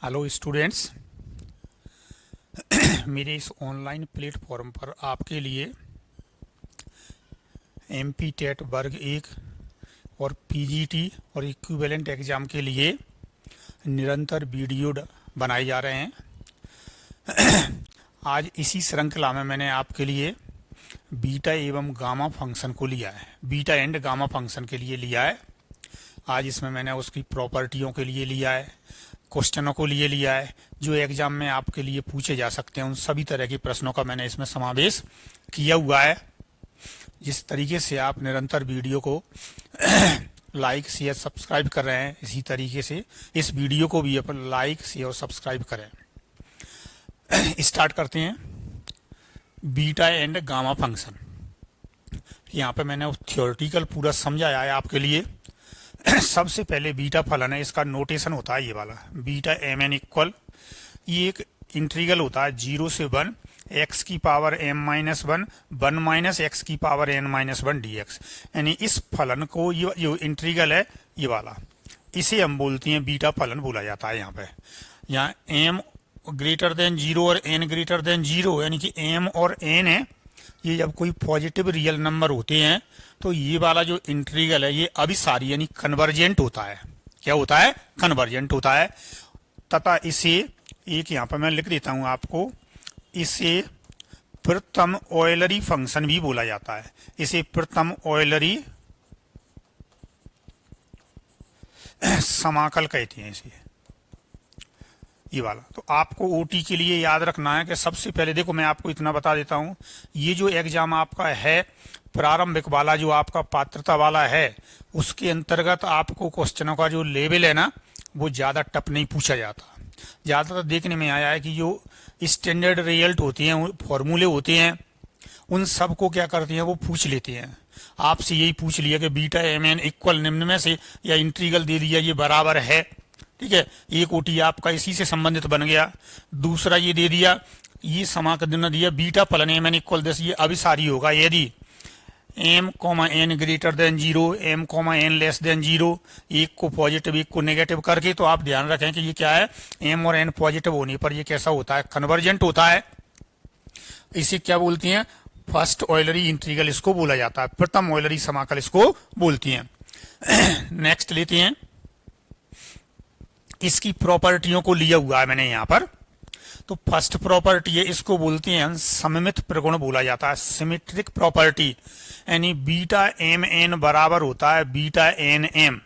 Hello students. मेरे इस online platform पर आपके लिए एमपी टेट वर्ग 1 और पीजीटी और इक्विवेलेंट एग्ज़ाम के लिए निरंतर वीडियो बनाए जा रहे हैं। आज इसी श्रृंखला में मैंने आपके लिए बीटा एवं गामा फंक्शन को लिया है, बीटा एंड गामा फंक्शन के लिए लिया है। आज इसमें मैंने उसकी प्रॉपर्टियों के लिए लिया है, क्वेश्चनों को लिए लिया है, जो एग्जाम में आपके लिए पूछे जा सकते हैं। उन सभी तरह के प्रश्नों का मैंने इसमें समावेश किया हुआ है। जिस तरीके से आप निरंतर वीडियो को लाइक शेयर सब्सक्राइब कर रहे हैं, इसी तरीके से इस वीडियो को भी अपन लाइक शेयर और सब्सक्राइब करें। स्टार्ट करते हैं। बीटा एंड गामा फंक्शन, यहाँ पे मैंने थ्योरेटिकल पूरा समझाया है आपके लिए। सबसे पहले बीटा फलन है, इसका नोटेशन होता है ये वाला, बीटा एम एन इक्वल, ये एक इंटीग्रल होता है 0 से 1 एक्स की power m minus 1 minus x की पावर n माइनस 1 dx। यानी इस फलन को, ये जो इंटीग्रल है ये वाला, इसे हम बोलते हैं बीटा फलन बोला जाता है। यहाँ पे यहाँ m ग्रेटर देन 0 और n ग्रेटर देन 0, यानी कि m और n है, ये जब कोई पॉजिटिव रियल नंबर होते हैं तो ये वाला जो इंटीग्रल है ये अभिसारी यानी कन्वर्जेंट होता है। क्या होता है? कन्वर्जेंट होता है। तथा इसे एक यहाँ पर मैं लिख देता हूँ आपको, इसे प्रथम ऑयलरी फंक्शन भी बोला जाता है। इसे प्रथम ऑयलरी समाकल कहते हैं इसे, ये वाला। तो आपको ओटी के लिए याद रखना है कि सबसे पहले देखो, मैं आपको इतना बता देता हूं, ये जो एग्जाम आपका है प्रारंभिक वाला, जो आपका पात्रता वाला है, उसके अंतर्गत आपको क्वेश्चनों का जो लेवल है ना, वो ज्यादा टफ नहीं पूछा जाता। ज्यादातर देखने में आया है कि जो स्टैंडर्ड रिजल्ट होते हैं, फॉर्मूले होते हैं, उन सब को क्या करते हैं, वो पूछ लेते हैं। आपसे यही पूछ लिया कि बीटा एम एन इक्वल निम्न में से, या इंटीग्रल दे दिया ये बराबर है, ठीक है, एक ओटी आपका इसी से संबंधित बन गया। दूसरा ये दे दिया, ये समाकलन दिया बीटा फलन एम एन इक्वल दिस, ये अभिसारी होगा यदि m comma n greater than 0, m comma n less than 0, एक को पॉजिटिव एक को नेगेटिव करके। तो आप ध्यान रखें कि ये क्या है, m और n पॉजिटिव होने पर ये कैसा होता है, कन्वर्जेंट होता है। इसे क्या बोलती हैं, फर्स्ट ऑयलरी इंटीग्रल इसको बोला जाता है, प्रथम ऑयलरी समाकल इसको बोलती हैं। नेक्स्ट लेते हैं, इसकी प्रॉपर्टियों को लिया हुआ है मैंने यहाँ पर। तो फर्स्ट प्रॉपर्टी है, इसको बोलते हैं सममित प्रगुण बोला जाता है, सिमेट्रिक प्रॉपर्टी। यानी बीटा एम एन बराबर होता है बीटा एन एम।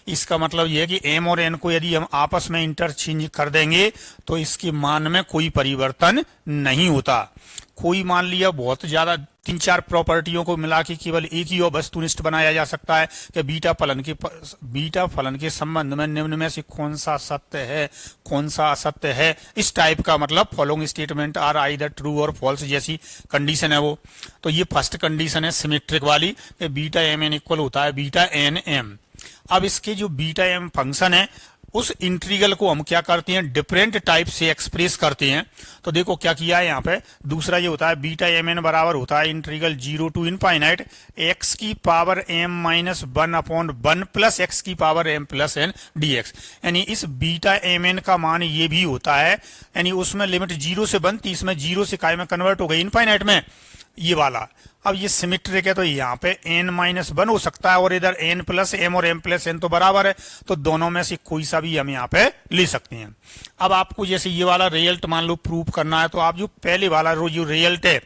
इसका मतलब यह है कि m और n को यदि हम आपस में इंटरचेंज कर देंगे तो इसके मान में कोई परिवर्तन नहीं होता। कोई मान लिया बहुत ज्यादा 3-4 प्रॉपर्टियों को मिला के केवल एक ही और वस्तुनिष्ठ बनाया जा सकता है कि बीटा फलन के संबंध में निम्न में से कौन सा सत्य है, कौन सा असत्य है। इस टाइप का मतलब following statement are either true और फॉल्स जैसी कंडीशन है वो। तो ये फर्स्ट कंडीशन है सिमेट्रिक वाली, कि बीटा एम एन इक्वल होता है बीटा एन एम। अब इसके जो बीटा एम फंक्शन है, उस इंटीग्रल को हम क्या करते हैं, डिफरेंट टाइप से एक्सप्रेस करते हैं। तो देखो क्या किया है यहाँ पे। दूसरा ये होता है बीटा एम एन बराबर होता है इंटीग्रल 0 टू इनफाइनाइट एक्स की power m minus 1 upon 1 plus x की power m plus n dx। यानी इस बीटा एम एन का मान ये भी होता है, यानी उसमें लिमिट 0 से बनती, इसमें 0 से काय में कन्वर्ट हो गई इनफाइनाइट में, ये वाला। अब ये सिमेट्रिक है तो यहाँ पे n माइनस 1 हो सकता है, और इधर n प्लस m और m प्लस n तो बराबर है, तो दोनों में से कोई सा भी हम यहाँ पे ले सकते हैं। अब आपको जैसे ये वाला रिजल्ट मान लो प्रूव करना है, तो आप जो पहले वाला जो रिजल्ट है,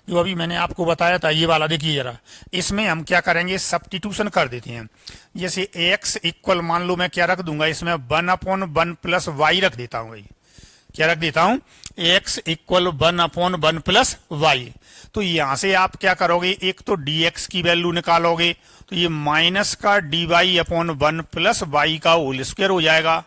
जो अभी मैंने आपको बताया था, ये वाला देखिए जरा, इसमें हम क्या करेंगे, सब्स्टिट्यूशन कर देते हैं। जैसे x इक्वल मान लो मैं क्या रख दूंगा, इसमें 1 अपॉन 1 प्लस वाई रख देता हूँ। भाई क्या रख देता हूं, x equal 1 upon 1 plus y. तो यहां से आप क्या करोगे, एक तो dx की वैल्यू निकालोगे, तो ये माइनस का dy अपॉन 1 प्लस वाई का होल स्क्वायर हो जाएगा।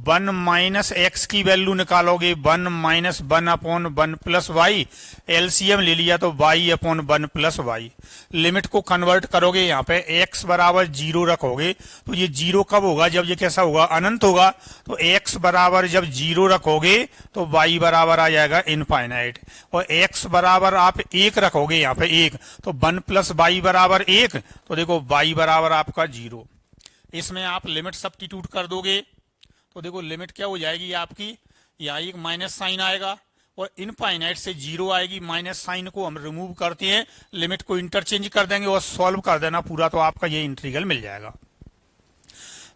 1 माइनस एक्स की वैल्यू निकालोगे, 1 minus 1 upon 1 plus y, LCM ले लिया तो y upon 1 plus y. Limit को कन्वर्ट करोगे, यहाँ पे x बराबर 0 रखोगे, तो ये 0 कब होगा, जब ये कैसा होगा, अनंत होगा। तो x बराबर जब 0 रखोगे तो y बराबर आ जाएगा इनफाइनाइट, और x बराबर आप 1 रखोगे यहाँ पे 1, तो 1 प्लस वाई बराबर 1, तो देखो y बराबर आपका 0। इसमें आप लिमिट सब्स्टिट्यूट कर दोगे तो देखो लिमिट क्या हो जाएगी आपकी, यहाँ एक माइनस साइन आएगा और इनफाइनाइट से जीरो आएगी, माइनस साइन को हम रिमूव करते हैं, लिमिट को इंटरचेंज कर देंगे और सॉल्व कर देना पूरा, तो आपका ये इंटीग्रल मिल जाएगा।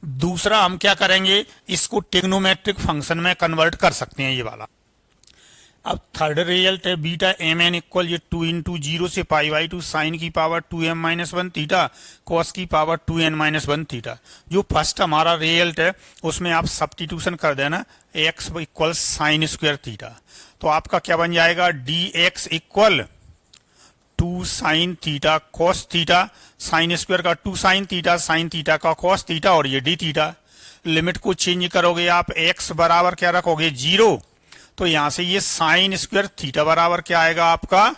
दूसरा हम क्या करेंगे, इसको ट्रिग्नोमेट्रिक फंक्शन में कन्वर्ट कर सकते हैं ये वाला। अब थर्ड रिजल्ट है बीटा एम एन इक्वल ये 2 इंटू जीरो से पाई बाई टू साइन की power 2m minus 1 theta cos की पावर 2n माइनस 1 थीटा। जो फर्स्ट हमारा रिजल्ट है उसमें आप सब्स्टिट्यूशन कर देना, x equal sine square theta, तो आपका क्या बन जाएगा, dx equal 2 sine theta cos theta, sine square का 2 साइन थीटा का कॉस थीटा और ये डी थीटा। लिमिट को चेंज करोगे आप, x बराबर क्या रखोगे, 0, तो यहां से ये साइन स्क्वायर थीटा बराबर क्या आएगा आपका,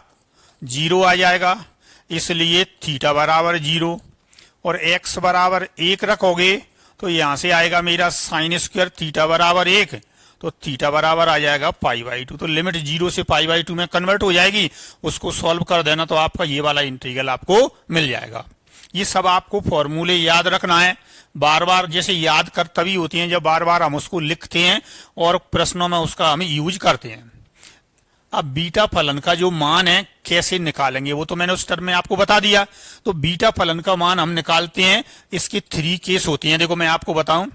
0 आ जाएगा, इसलिए थीटा बराबर 0, और x बराबर 1 रखोगे तो यहां से आएगा मेरा साइन स्क्वायर थीटा बराबर 1, तो थीटा बराबर आ जाएगा पाई बाई 2। तो लिमिट 0 से पाई बाई 2 में कन्वर्ट हो जाएगी, उसको सॉल्व कर देना तो आपका ये वाला इंटीग्रल आपको मिल जाएगा। ये सब आपको फॉर्मूले याद रखना है, बार बार जैसे याद कर तभी होती हैं जब बार बार हम उसको लिखते हैं और प्रश्नों में उसका हम यूज करते हैं। अब बीटा फलन का जो मान है कैसे निकालेंगे वो तो मैंने उस टर्म में आपको बता दिया। तो बीटा फलन का मान हम निकालते हैं, इसके 3 केस होती हैं। देखो मैं आपको बताऊं,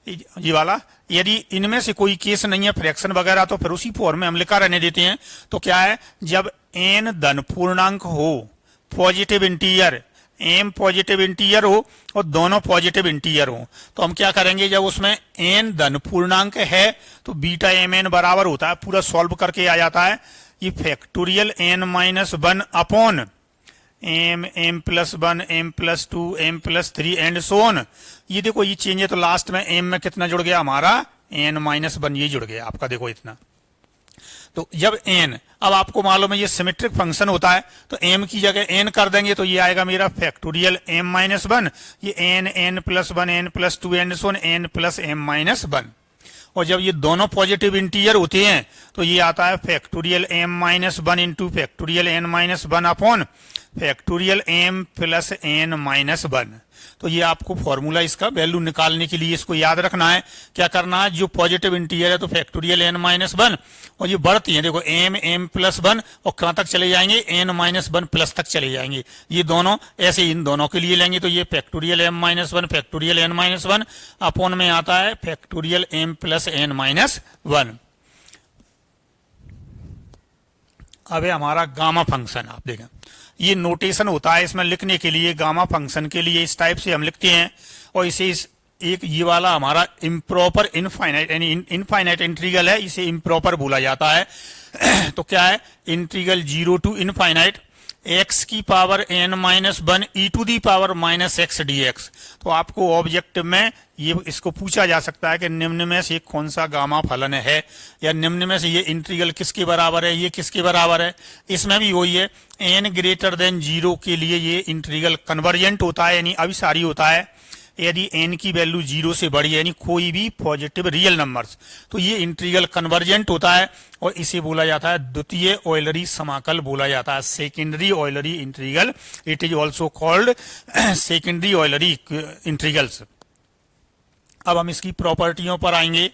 ये वाला यदि इनमें से कोई केस नहीं है फ्रैक्शन वगैरह तो फिर उसी फॉर्म में हम लिखा रहने देते हैं। तो क्या है, जब n धन पूर्णांक हो, positive integer, m positive integer हो और दोनों पॉजिटिव इंटीजर हो, तो हम क्या करेंगे, जब उसमें n धन पूर्णांक है तो बीटा एम एन बराबर होता है, पूरा सॉल्व करके आ जाता है ये factorial n minus 1 upon m plus 1 m plus 2 m plus 3 and so on. ये देखो ये चेंज है तो लास्ट में m में कितना जुड़ गया हमारा, n माइनस 1 ये जुड़ गया आपका, देखो इतना। तो जब n, अब आपको मालूम है ये सिमेट्रिक फंक्शन होता है, तो m की जगह n कर देंगे तो ये आएगा मेरा फैक्टोरियल m माइनस 1, ये n plus 1 n plus 2 and so on n plus m minus 1। और जब ये दोनों पॉजिटिव इंटीजर होते हैं तो ये आता है factorial m minus 1 into factorial n minus 1 upon factorial m plus n minus 1। तो ये आपको फॉर्मूला इसका वैल्यू निकालने के लिए इसको याद रखना है। क्या करना है, जो पॉजिटिव इंटीजर है तो फैक्टोरियल n माइनस 1, और ये बढ़ती है देखो m प्लस 1 और कहां तक चले जाएंगे, n माइनस 1 प्लस तक चले जाएंगे। ये दोनों ऐसे इन दोनों के लिए लेंगे तो ये factorial m minus 1 factorial n minus 1 upon में आता है factorial m plus n minus 1। अब हमारा गामा फंक्शन, आप देखें ये नोटेशन होता है इसमें लिखने के लिए, गामा फंक्शन के लिए इस टाइप से हम लिखते हैं। और इसे एक ये वाला हमारा इम्प्रॉपर इनफाइनाइट यानी इनफाइनाइट इंटीग्रल है, इसे इम्प्रॉपर बोला जाता है। तो क्या है, इंटीग्रल 0 टू इनफाइनाइट x की power n minus 1 e to the power minus x dx। तो आपको ऑब्जेक्टिव में ये इसको पूछा जा सकता है कि निम्न में से कौन सा गामा फलन है, या निम्न में से ये इंटीग्रल किसके बराबर है, ये किसके बराबर है। इसमें भी वही है, n ग्रेटर देन 0 के लिए ये इंटीग्रल कन्वर्जेंट होता है यानी अभिसारी होता है। यदि n की वैल्यू 0 से बड़ी है यानी कोई भी पॉजिटिव रियल नंबर्स, तो ये इंटीग्रल कन्वर्जेंट होता है और इसे बोला जाता है द्वितीय ऑयलरी समाकल बोला जाता है, secondary Eulerian integral. It is also called secondary Eulerian integrals. अब हम इसकी प्रॉपर्टियों पर आएंगे।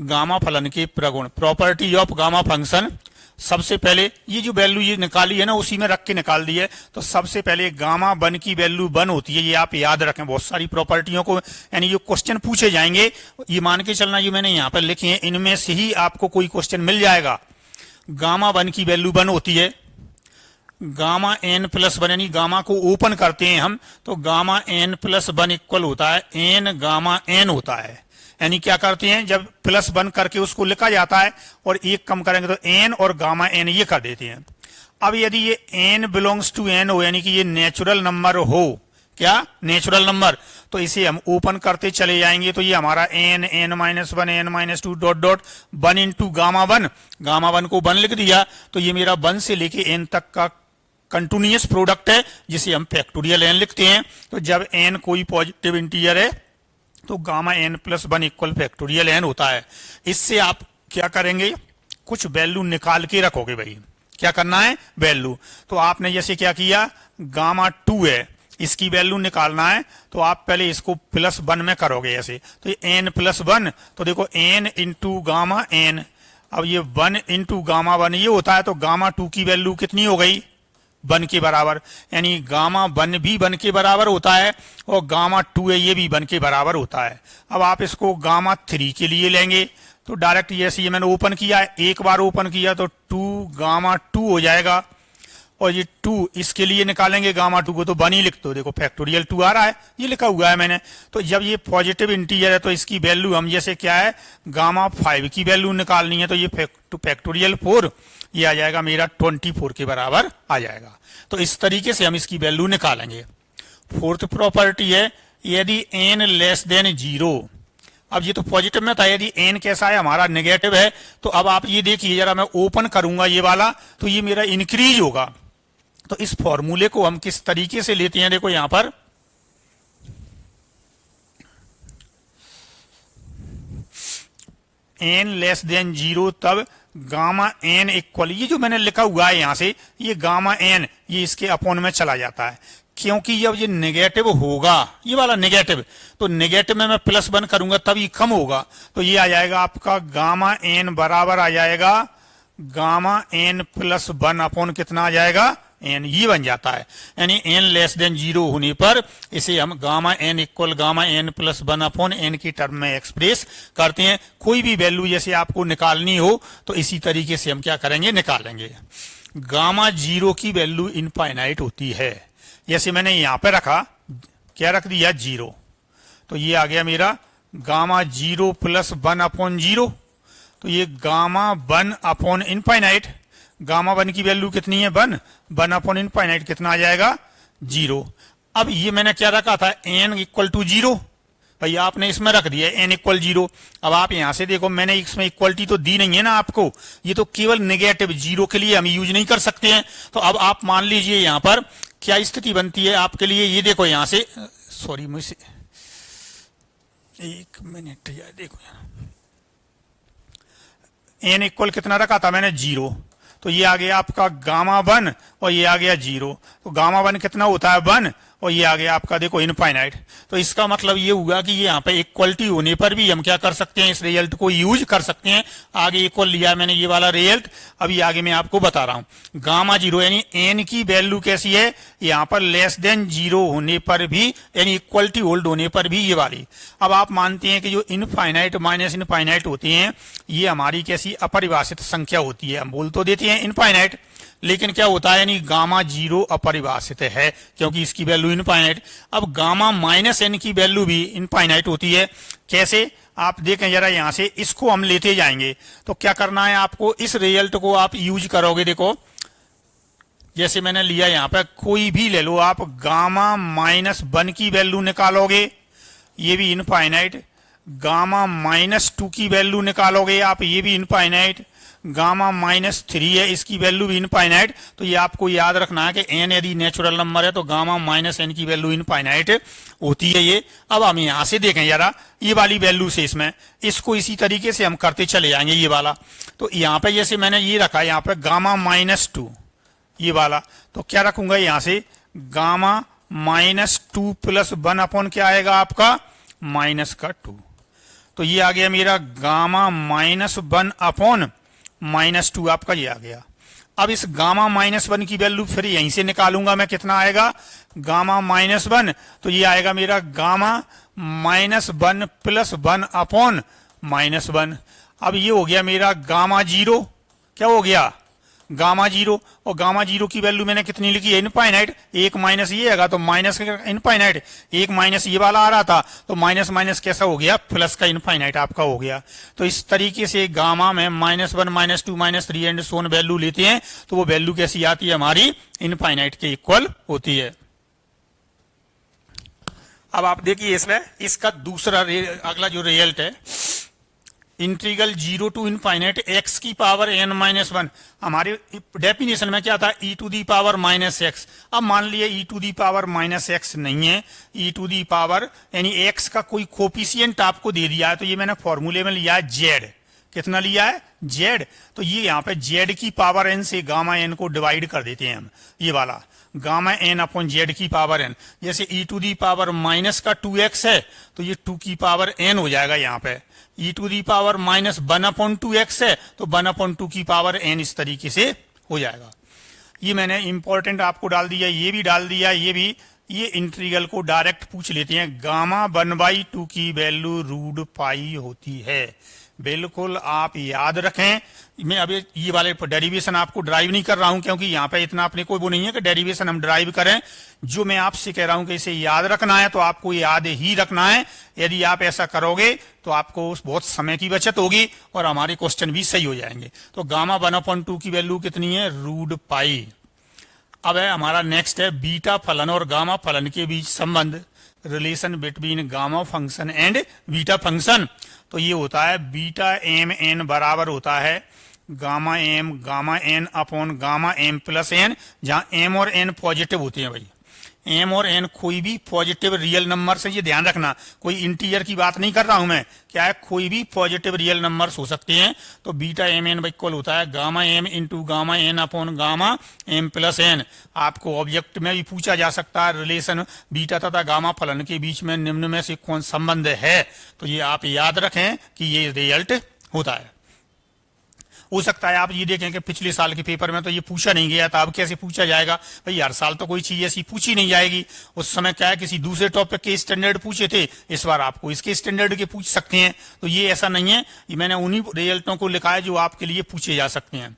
गामा फलन के प्रगुण, प्रॉपर्टी ऑफ गामा फंक्शन। सबसे पहले ये जो वैल्यू ये निकाली है ना उसी में रख के निकाल दी है। तो सबसे पहले गामा 1 की वैल्यू 1 होती है, ये आप याद रखें। बहुत सारी प्रॉपर्टियों को यानी जो क्वेश्चन पूछे जाएंगे, ये मान के चलना जो मैंने यहाँ पर लिखे हैं इनमें से ही आपको कोई क्वेश्चन मिल जाएगा। गामा 1 की वैल्यू 1 होती है। गामा n प्लस 1 यानी गामा को ओपन करते हैं हम, तो गामा n प्लस 1 इक्वल होता है n गामा n होता है। यानी क्या करते हैं, जब प्लस 1 करके उसको लिखा जाता है और एक कम करेंगे तो n और गामा n ये कर देते हैं। अब यदि ये n बिलोंग्स टू n हो यानी कि ये नेचुरल नंबर हो, क्या नेचुरल नंबर, तो इसे हम ओपन करते चले जाएंगे। तो ये हमारा n minus 1 n minus 2 dot dot 1 into gamma 1, gamma 1 को 1 लिख दिया। तो ये मेरा 1 से लेके n तक का कंटिन्यूअस प्रोडक्ट है जिसे हम फैक्टोरियल n लिखते हैं। तो जब n कोई पॉजिटिव इंटीजर है तो gamma n plus 1 equal factorial n होता है। इससे आप क्या करेंगे, कुछ वैल्यू निकाल के रखोगे। भाई क्या करना है, वैल्यू। तो आपने जैसे क्या किया, गामा 2 है इसकी वैल्यू निकालना है तो आप पहले इसको +1 में करोगे ऐसे, तो ये n+1, तो देखो n इंटू गामा n, अब ये 1 इंटू गामा 1 ये होता है, तो गामा 2 की वैल्यू कितनी हो गई, 1 के बराबर, यानी गामा 1 भी 1 के बराबर होता है और गामा 2 है ये भी 1 के बराबर होता है। अब आप इसको गामा 3 के लिए लेंगे तो डायरेक्ट ये मैंने ओपन किया है, एक बार ओपन किया तो 2 गामा 2 हो जाएगा, और ये 2 इसके लिए निकालेंगे गामा 2 को तो 1 ही लिख दो, देखो फैक्टोरियल 2 आ रहा है, ये लिखा हुआ है मैंने। तो जब ये पॉजिटिव इंटीजर है तो इसकी वैल्यू हम जैसे क्या है गामा 5 की वैल्यू निकालनी है, तो ये फैक्टोरियल 4 ये आ जाएगा मेरा 24 के बराबर आ जाएगा। तो इस तरीके से हम इसकी वैल्यू निकालेंगे। फोर्थ प्रॉपर्टी है यदि n लेस देन 0, अब ये तो पॉजिटिव में था, यदि n कैसा है हमारा नेगेटिव है, तो अब आप ये देखिए जरा मैं ओपन करूंगा ये वाला तो ये मेरा इंक्रीज होगा। तो इस फॉर्मूले को हम किस तरीके से लेते हैं, देखो यहां पर n लेस देन 0 तब गामा n इक्वल, ये जो मैंने लिखा हुआ है यहां से ये गामा n ये इसके अपॉन में चला जाता है, क्योंकि जब ये नेगेटिव होगा ये वाला नेगेटिव, तो नेगेटिव में मैं +1 करूंगा तब ये कम होगा, तो ये आ जाएगा आपका गामा n बराबर आ जाएगा गामा n+1 अपॉन कितना आ जाएगा n, ये बन जाता है। यानी n लेस देन 0 होने पर इसे हम gamma n equal gamma n+1 upon n की टर्म में एक्सप्रेस करते हैं। कोई भी वैल्यू जैसे आपको निकालनी हो तो इसी तरीके से हम क्या करेंगे निकालेंगे। गामा 0 की वैल्यू इनफाइनाइट होती है, जैसे मैंने यहां पे रखा, क्या रख दिया 0, तो ये आ गया मेरा गामा 0 + 1 अपॉन 0, तो ये गामा 1 अपॉन इनफाइनाइट, गामा 1 की वैल्यू कितनी है 1 अपॉन इनफाइनाइट कितना आ जाएगा 0। अब ये मैंने क्या रखा था n इक्वल टू 0, भाई आपने इसमें रख दिया n इक्वल 0। अब आप यहां से देखो मैंने इसमें इक्वलिटी तो दी नहीं है ना आपको, ये तो केवल नेगेटिव 0 के लिए हम यूज नहीं कर सकते हैं। तो अब आप मान लीजिए यहां पर क्या स्थिति बनती है आपके लिए, ये देखो यहां से, सॉरी मुझसे एक मिनट यार, देखो n इक्वल कितना रखा था मैंने 0, तो ये आ गया आपका गामा 1 और ये आ गया 0, तो गामा 1 कितना होता है 1 और ये आ गया आपका देखो इनफाइनाइट। तो इसका मतलब ये हुआ कि ये यहाँ पे इक्वलिटी होने पर भी हम क्या कर सकते हैं, इस रिजल्ट को यूज कर सकते हैं। आगे इक्वल लिया है मैंने ये वाला रिजल्ट, अभी आगे मैं आपको बता रहा हूं। गामा 0 यानी n की वैल्यू कैसी है, यहाँ पर लेस देन 0 होने पर भी यानी इक्वलिटी होल्ड होने पर भी ये वाली। अब आप मानते हैं कि जो इनफाइनाइट माइनस इनफाइनाइट होती हैं ये हमारी कैसी अपरिभाषित संख्या होती है, हम बोल तो देते हैं इनफाइनाइट, लेकिन क्या होता है यानी गामा 0 अपरिभाषित है क्योंकि इसकी वैल्यू इनफाइनाइट। अब गामा -n की वैल्यू भी इनफाइनाइट होती है, कैसे आप देखें जरा यहां से, इसको हम लेते जाएंगे तो क्या करना है आपको, इस रिजल्ट को आप यूज करोगे। देखो जैसे मैंने लिया यहां पर कोई भी ले लो आप, गामा -1 की वैल्यू निकालोगे ये भी इनफाइनाइट, गामा -2 की वैल्यू निकालोगे आप ये भी इनफाइनाइट, गामा -3 है इसकी वैल्यू भी इनफाइनाइट। तो ये आपको याद रखना है कि n यदि नेचुरल नंबर है तो गामा -n की वैल्यू इनफाइनाइट होती है ये। अब हम यहां से देखें जरा ये वाली वैल्यू से इसमें इसको इसी तरीके से हम करते चले जाएंगे ये वाला। तो यहाँ पे जैसे मैंने ये रखा यहाँ पे गामा -2 ये वाला, तो क्या रखूंगा यहाँ से गामा -2 + 1 अपॉन क्या आएगा आपका -2, तो ये आ गया मेरा गामा -1 अपॉन -2 आपका ये आ गया। अब इस गामा -1 की वैल्यू फिर यहीं से निकालूंगा मैं, कितना आएगा गामा -1, तो ये आएगा मेरा गामा -1 + 1 अपॉन -1। अब ये हो गया मेरा गामा 0, क्या हो गया गामा 0, और गामा 0 की वैल्यू मैंने कितनी लिखी है इनफाइनाइट, एक माइनस ये आएगा तो माइनस इनफाइनाइट, एक माइनस ये वाला आ रहा था तो माइनस माइनस कैसा हो गया प्लस का इनफाइनाइट आपका हो गया। तो इस तरीके से गामा में -1 -2 -3 एंड सोन वैल्यू लेते हैं तो वो वैल्यू कैसी आती है हमारी इनफाइनाइट के इक्वल होती है। अब आप देखिए इसमें इसका दूसरा अगला जो रिजल्ट है, इंटीग्रल 0 टू इनफाइनाइट x की पावर n-1, हमारे डेफिनेशन में क्या था e⁻⁻x। अब मान लिए e⁻⁻x नहीं है, e⁻ यानी x का कोई कोफिशिएंट आपको दे दिया है, तो ये मैंने फॉर्मूले में लिया है z, कितना लिया है z, तो ये यहाँ पे z की पावर n से गामा n को डिवाइड कर देते हैं हम, ये वाला गामा एन अपॉन जेड की पावर एन। जैसे ई टू दी पावर माइनस का 2x है तो ये 2 की पावर एन हो जाएगा यहाँ पे। E to the power minus 1/2x है तो 1/2 की पावर एन इस तरीके से हो जाएगा। ये मैंने इंपॉर्टेंट आपको डाल दिया, ये भी डाल दिया, ये भी। ये इंटीग्रल को डायरेक्ट पूछ लेते हैं। गामा 1/2 की वैल्यू रूट पाई होती है। बिल्कुल आप याद रखें। मैं अभी ये वाले डेरिवेशन आपको ड्राइव नहीं कर रहा हूं क्योंकि यहाँ पे इतना अपने को वो नहीं है कि डेरिवेशन हम ड्राइव करें। जो मैं आपसे कह रहा हूं कि इसे याद रखना है तो आपको याद ही रखना है। यदि आप ऐसा करोगे तो आपको बहुत समय की बचत होगी और हमारे क्वेश्चन भी सही हो जाएंगे। तो गामा 1/2 की वैल्यू कितनी है? Root pi. अब है हमारा नेक्स्ट है बीटा फलन और गामा फलन के बीच संबंध, relation between gamma function and beta function. तो ये होता है बीटा एम एन बराबर होता है gamma n upon gamma m plus n, जहां एम और एन पॉजिटिव होते हैं भाई। एम और एन कोई भी पॉजिटिव रियल नंबर से, ये ध्यान रखना, कोई इंटीजर की बात नहीं कर रहा हूं मैं, क्या है, कोई भी पॉजिटिव रियल नंबर्स हो सकते हैं। तो बीटा एम एन इक्वल होता है gamma m into gamma n upon gamma m plus n. आपको ऑब्जेक्ट में भी पूछा जा सकता है रिलेशन बीटा तथा गामा फलन के बीच में निम्न में से कौन संबंध है। तो ये आप याद रखें कि ये रिजल्ट होता है। हो सकता है आप ये देखें कि पिछले साल के पेपर में तो ये पूछा नहीं गया था, अब कैसे पूछा जाएगा? भाई हर साल तो कोई चीज ऐसी पूछी नहीं जाएगी। उस समय क्या है, किसी दूसरे टॉपिक के स्टैंडर्ड पूछे थे, इस बार आपको इसके स्टैंडर्ड के पूछ सकते हैं। तो ये ऐसा नहीं है, ये मैंने उन्हीं रिजल्टों को लिखा है जो आपके लिए पूछे जा सकते हैं।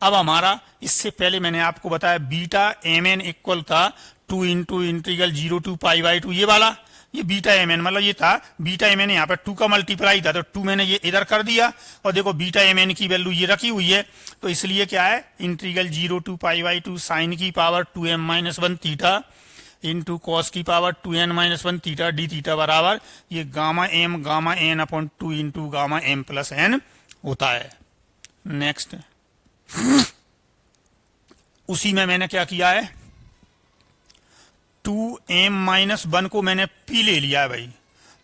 अब हमारा इससे पहले मैंने आपको बताया बीटा एम एन इक्वल था 2 into integral 0 to pi by 2, ये वाला। ये बीटा एम एन मतलब ये था बीटा एम एन, यहाँ पे 2 का मल्टीप्लाई था तो 2 मैंने ये इधर कर दिया। और देखो बीटा एम एन की वैल्यू ये रखी हुई है, तो इसलिए क्या है, integral 0 to pi by 2 sine की power 2m-1 theta into cos की power 2n-1 theta d theta बराबर ये gamma n upon 2 into gamma m plus n होता है। नेक्स्ट उसी में मैंने क्या किया है, 2m-1 को मैंने p ले लिया है भाई।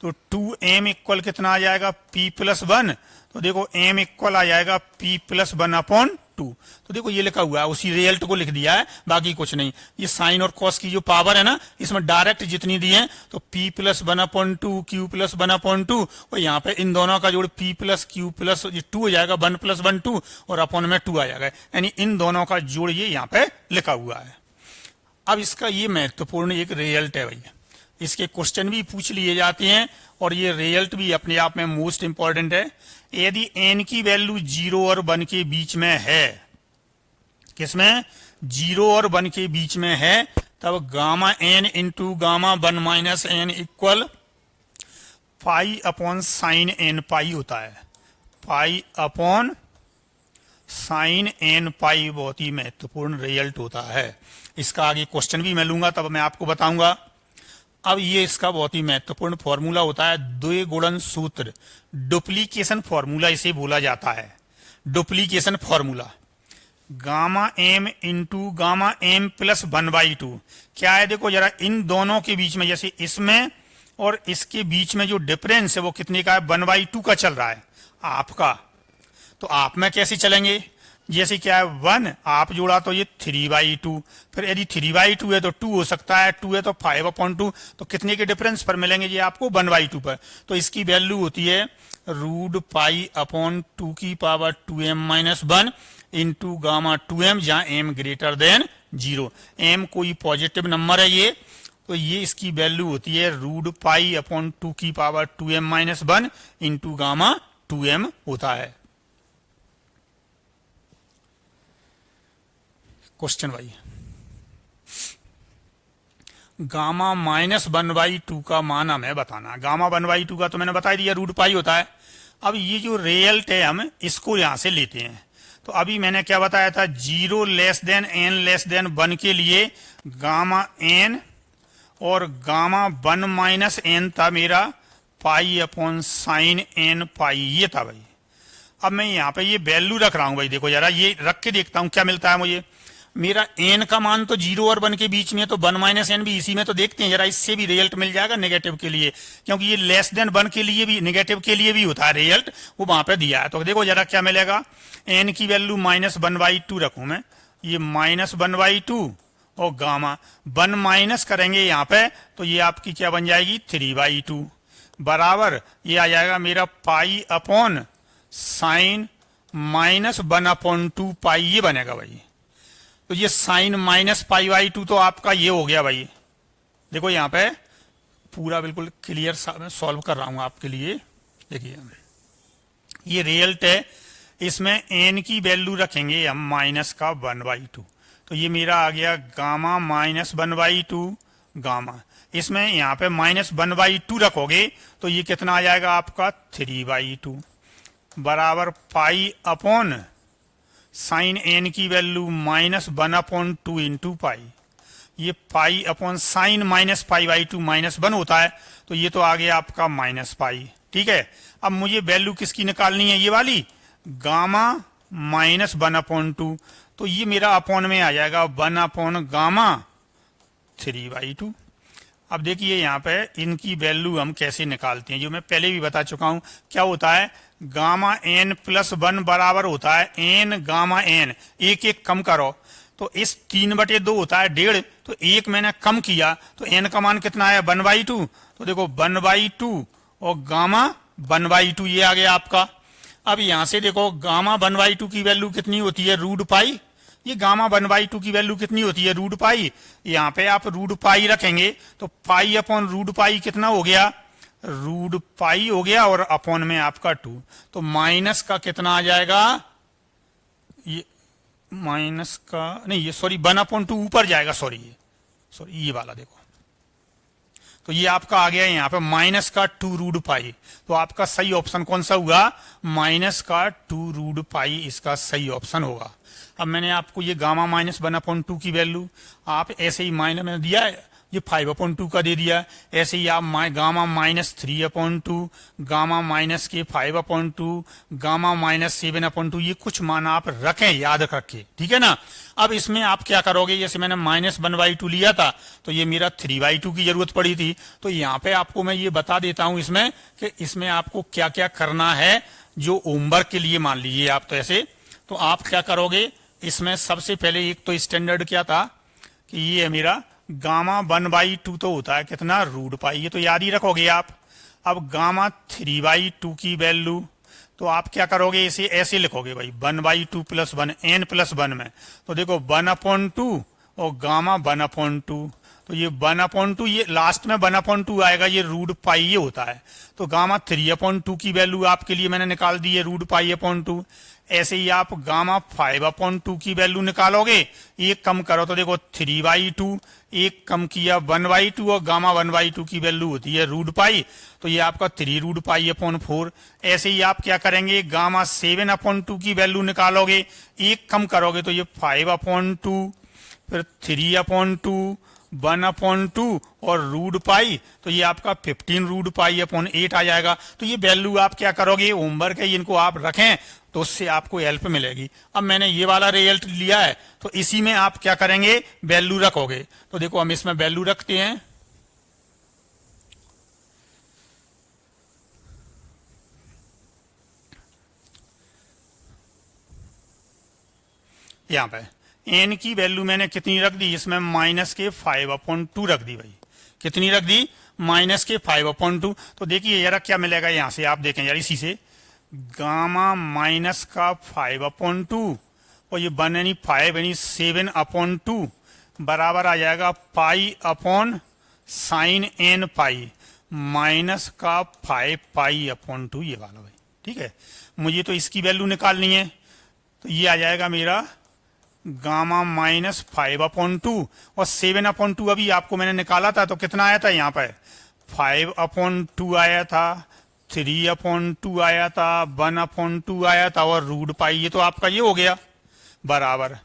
तो 2m इक्वल कितना आ जाएगा, p प्लस 1। तो देखो m इक्वल आ जाएगा p प्लस 1 अपॉन 2। तो देखो ये लिखा हुआ है, उसी रिजल्ट को लिख दिया है, बाकी कुछ नहीं। ये साइन और कॉस की जो पावर है ना, इसमें डायरेक्ट जितनी दी है तो p plus 1 upon 2, q plus 1 upon 2, और यहाँ पे इन दोनों का जोड़ p प्लस q प्लस 2 हो जाएगा, 1 प्लस 1 2, और अपॉन में 2 आ जाएगा, यानी इन दोनों का जोड़ ये यहाँ पे लिखा हुआ है। अब इसका ये महत्वपूर्ण एक रिजल्ट है भैया, इसके क्वेश्चन भी पूछ लिए जाते हैं और ये रिजल्ट भी अपने आप में मोस्ट इंपॉर्टेंट है। यदि n की वैल्यू 0 और 1 के बीच में है, किसमें, 0 और 1 के बीच में है, तब gamma n into gamma 1 minus n equal pi upon sine n pi होता है। Pi upon sine n pi बहुत ही महत्वपूर्ण रिजल्ट होता है। इसका आगे क्वेश्चन भी मैं लूंगा तब मैं आपको बताऊंगा। अब ये इसका बहुत ही महत्वपूर्ण फॉर्मूला होता है द्विगुणन सूत्र, डुप्लीकेशन फॉर्मूला इसे बोला जाता है। Duplication formula gamma m into gamma m plus 1/2 क्या है, देखो जरा इन दोनों के बीच में, जैसे इसमें और इसके बीच में जो डिफरेंस है वो कितने का है, 1/2 का चल रहा है आपका। तो आप में कैसे चलेंगे, जैसे क्या है 1 आप जोड़ा तो ये 3/2, फिर यदि 3/2 है तो 2 हो सकता है, 2 है तो 5/2, तो कितने के डिफरेंस पर मिलेंगे ये आपको, 1/2 पर। तो इसकी वैल्यू होती है रूट पाई अपॉन 2 की power 2m-1 into gamma 2m, जहां m ग्रेटर देन 0। m कोई पॉजिटिव नंबर है ये, तो ये इसकी वैल्यू होती है रूट पाई अपॉन 2 की power 2m-1 into gamma 2m होता है। क्वेश्चन भाई, गामा -1/2 का मान हमें बताना। गामा 1/2 का तो मैंने बता दिया रूट पाई होता है। अब ये जो रिजल्ट है हम इसको यहां से लेते हैं। तो अभी मैंने क्या बताया था, 0 less than n less than 1 के लिए गामा n और गामा 1 माइनस n था मेरा पाई अपॉन साइन n पाई, ये था भाई। अब मैं यहाँ पे ये वैल्यू रख रहा हूं भाई, देखो जरा ये रख के देखता हूं क्या मिलता है मुझे। मेरा n का मान तो 0 और 1 के बीच में, तो 1 माइनस n भी इसी में, तो देखते हैं जरा, इससे भी रिजल्ट मिल जाएगा नेगेटिव के लिए, क्योंकि ये लेस देन 1 के लिए भी, नेगेटिव के लिए भी होता है रिजल्ट, वो वहां पे दिया है। तो देखो जरा क्या मिलेगा, n की वैल्यू -1/2 रखूं मैं, ये -1/2 और गामा 1 माइनस करेंगे यहाँ पे तो ये आपकी क्या बन जाएगी 3/2 बराबर ये आ जाएगा मेरा पाई अपॉन साइन माइनस 1/2 पाई ये बनेगा भाई। तो ये साइन माइनस पाई/2 तो आपका ये हो गया भाई। देखो यहाँ पे पूरा बिल्कुल क्लियर सॉल्व कर रहा हूं आपके लिए। देखिए ये रिजल्ट है, इसमें एन की वैल्यू रखेंगे हम माइनस का 1/2 तो ये मेरा आ गया गामा माइनस 1/2 गामा। इसमें यहाँ पे माइनस 1/2 रखोगे तो ये कितना आ जाएगा आपका 3/2 बराबर पाई अपॉन साइन एन की वैल्यू माइनस 1/2 इंटू पाई। ये पाई अपॉन साइन माइनस पाई/2 -1 होता है तो ये तो आ गया आपका माइनस पाई। ठीक है, अब मुझे वैल्यू किसकी निकालनी है, ये वाली गामा माइनस 1/2 तो ये मेरा अपॉन में आ जाएगा 1 गामा 3/2। अब देखिए यहाँ पे इनकी वैल्यू हम कैसे निकालते हैं, जो मैं पहले भी बता चुका हूं। क्या होता है गामा n + 1 बराबर होता है n गामा n, एक एक कम करो तो इस 3/2 होता है 1.5 तो एक मैंने कम किया तो n का मान कितना आया 1/2 तो देखो 1/2 और गामा 1/2 ये आ गया आपका। अब यहां से देखो गामा 1/2 की वैल्यू कितनी होती है √पाई। ये गामा 1/2 की वैल्यू कितनी होती है √पाई। यहाँ पे आप √पाई रखेंगे तो पाई अपॉन √पाई कितना हो गया √पाई हो गया और अपॉन में आपका 2 तो माइनस का कितना आ जाएगा ये माइनस का नहीं ये सॉरी 1/2 ऊपर जाएगा सॉरी ये वाला देखो तो ये आपका आ गया यहाँ पे माइनस का 2 √पाई। तो आपका सही ऑप्शन कौन सा हुआ माइनस का 2 √पाई इसका सही ऑप्शन होगा। अब मैंने आपको ये गामा माइनस 1/2 की वैल्यू आप ऐसे ही माइनस में दिया है, ये 5/2 का दे दिया। ऐसे ही आप गामा माइनस 3/2 गामा माइनस के 5/2 गामा माइनस 7/2 ये कुछ मान आप रखें याद रखें, ठीक है ना। अब इसमें आप क्या करोगे, जैसे मैंने माइनस 1/2 लिया था तो ये मेरा 3/2 की जरूरत पड़ी थी तो यहाँ पे आपको मैं ये बता देता हूं इसमें कि इसमें आपको क्या क्या करना है जो होमवर्क के लिए मान लीजिए आप तो ऐसे तो आप क्या करोगे इसमें सबसे पहले एक तो स्टैंडर्ड क्या था कि ये है मेरा गामा 1/2 तो होता है कितना √पाई, ये तो याद ही रखोगे आप। अब गामा 3/2 की वैल्यू तो आप क्या करोगे इसे ऐसे लिखोगे भाई 1/2 + 1 n + 1 में तो देखो 1/2 और गामा 1/2 तो ये 1/2 ये लास्ट में 1/2 आएगा ये √पाई ये होता है। तो गामा 3/2 की वैल्यू आपके लिए मैंने निकाल दी है √पाई/2। ऐसे ही आप गामा 5/2 की वैल्यू निकालोगे, एक कम करो तो देखो 3/2 एक कम किया 1/2 और गामा 1/2 की वैल्यू होती है √पाई तो ये आपका 3 √पाई/4। ऐसे ही आप क्या करेंगे गामा 7/2 की वैल्यू निकालोगे, एक कम करोगे तो ये 5/2 फिर 3/2 1/2 और √पाई तो ये आपका 15 √पाई/8 आ जाएगा। तो ये वैल्यू आप क्या करोगे होमवर्क है इनको आप रखें तो उससे आपको हेल्प मिलेगी। अब मैंने ये वाला रिजल्ट लिया है तो इसी में आप क्या करेंगे वैल्यू रखोगे। तो देखो हम इसमें वैल्यू रखते हैं यहाँ पे n की वैल्यू मैंने कितनी रख दी इसमें माइनस के 5/2 रख दी भाई। कितनी रख दी माइनस के 5/2 तो देखिए यार क्या मिलेगा यहाँ से आप देखें यार इसी से गामा माइनस का 5/2 और ये 1 यानी 5 यानी 7/2 बराबर आ जाएगा पाई upon sign n pi minus का 5 पाई/2 ये वाला भाई। ठीक है, मुझे तो इसकी वैल्यू निकालनी है तो ये आ जाएगा मेरा गामा माइनस 5/2 और 7/2 अभी आपको मैंने निकाला था तो कितना आया था यहाँ पे 5/2 आया था 3/2 आया था 1/2 आया था और √पाई ये तो आपका ये हो गया बराबर